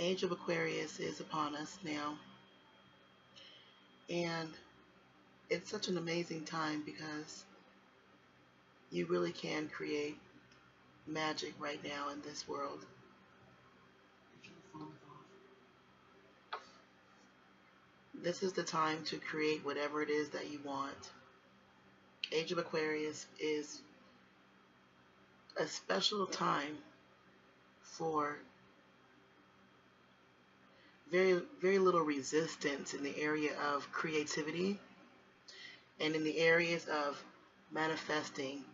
age of Aquarius is upon us now, and it's such an amazing time because you really can create magic right now in this world. This is the time to create whatever it is that you want. Age of Aquarius is a special time for very little resistance in the area of creativity and in the areas of manifesting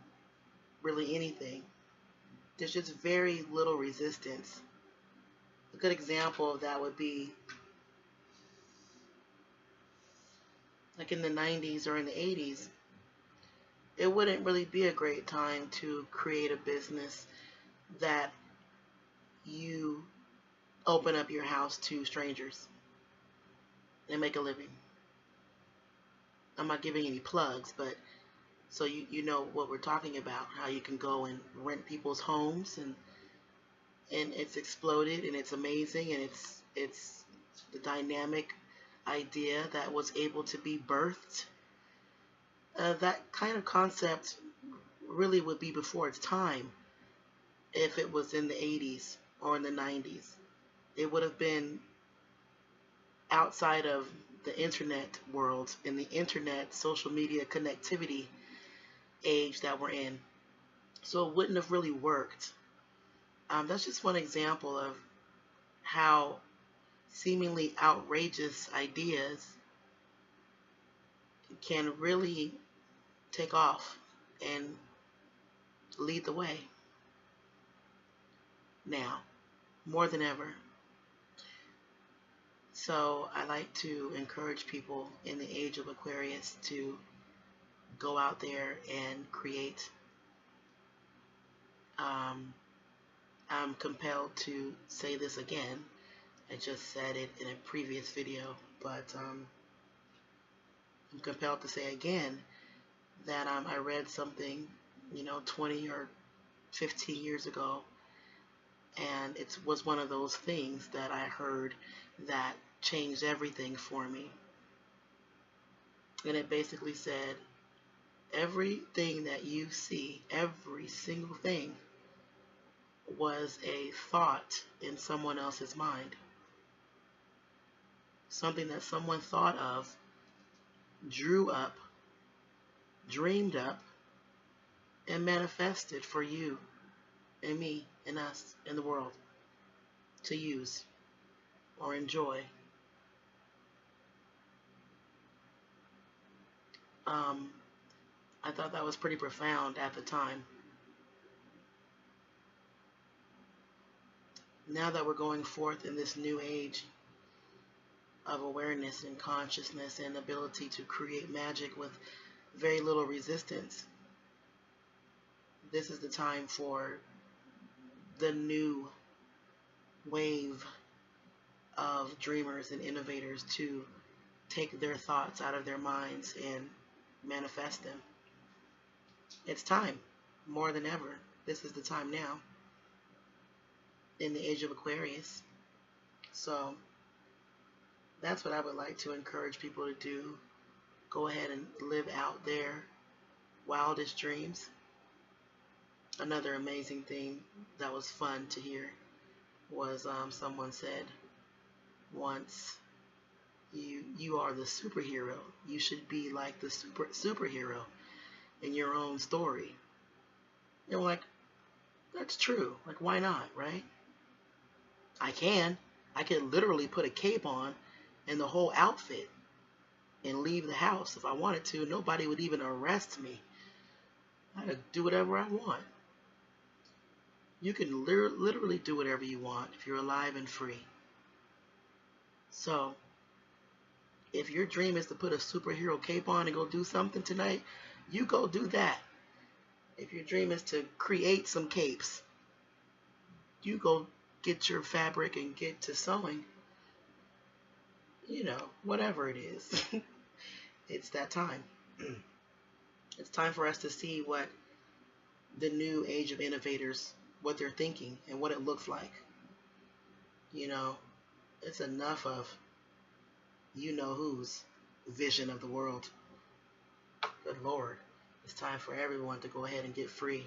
really anything. There's just very little resistance. A good example of that would be like in the 90s or in the 80s. It wouldn't really be a great time to create a business that you open up your house to strangers and make a living. I'm not giving any plugs, but so you know what we're talking about, how you can go and rent people's homes, and it's exploded, and it's amazing, and it's the dynamic idea that was able to be birthed. That kind of concept really would be before its time if it was in the 80s or in the 90s. It would have been outside of the internet world and the internet social media connectivity age that we're in. So it wouldn't have really worked. That's just one example of how seemingly outrageous ideas can really take off and lead the way now, more than ever. So I like to encourage people in the age of Aquarius to go out there and create. I'm compelled to say this again. I just said it in a previous video, but I'm compelled to say again that I read something, 20 or 15 years ago, and it was one of those things that I heard that changed everything for me. And it basically said, everything that you see, every single thing, was a thought in someone else's mind. Something that someone thought of, drew up, dreamed up, and manifested for you and me and us and the world to use or enjoy. I thought that was pretty profound at the time. Now that we're going forth in this new age of awareness and consciousness and ability to create magic with very little resistance, this is the time for the new wave of dreamers and innovators to take their thoughts out of their minds and manifest them. It's time, more than ever. This is the time now in the age of Aquarius. So that's what I would like to encourage people to do. Go ahead and live out their wildest dreams. Another amazing thing that was fun to hear was someone said once, you are the superhero. You should be like the superhero in your own story. You're like, that's true. Like, why not, right? I could literally put a cape on and the whole outfit and leave the house if I wanted to. Nobody would even arrest me. I could do whatever I want. You can literally do whatever you want if you're alive and free. So, if your dream is to put a superhero cape on and go do something tonight, you go do that. If your dream is to create some capes, you go get your fabric and get to sewing. Whatever it is. It's that time. It's time for us to see what the new age of innovators, what they're thinking and what it looks like. It's enough of you know whose vision of the world. Good Lord. It's time for everyone to go ahead and get free.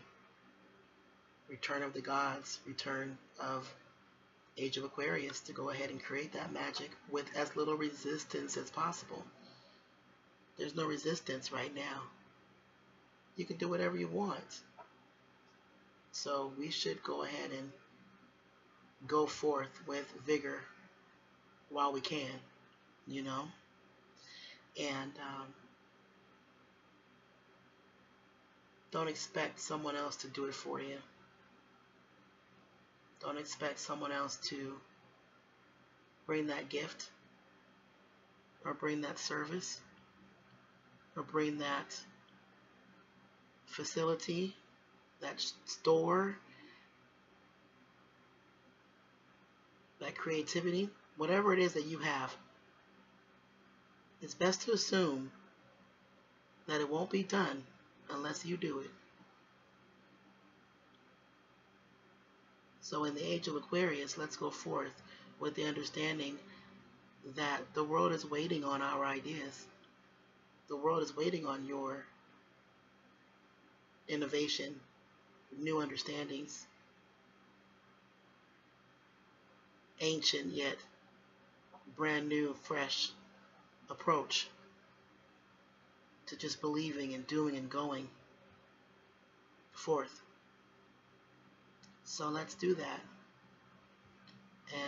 Return of the gods, return of Age of Aquarius, to go ahead and create that magic with as little resistance as possible. There's no resistance right now. You can do whatever you want. So we should go ahead and go forth with vigor while we can, you know? And don't expect someone else to do it for you. Don't expect someone else to bring that gift or bring that service or bring that facility, that store, that creativity, whatever it is that you have. It's best to assume that it won't be done unless you do it. So in the Age of Aquarius, let's go forth with the understanding that the world is waiting on our ideas. The world is waiting on your innovation, new understandings, ancient yet brand new, fresh approach to just believing and doing and going forth. So let's do that.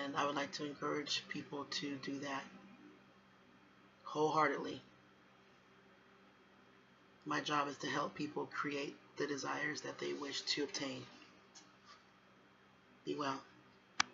And I would like to encourage people to do that wholeheartedly. My job is to help people create the desires that they wish to obtain. Be well.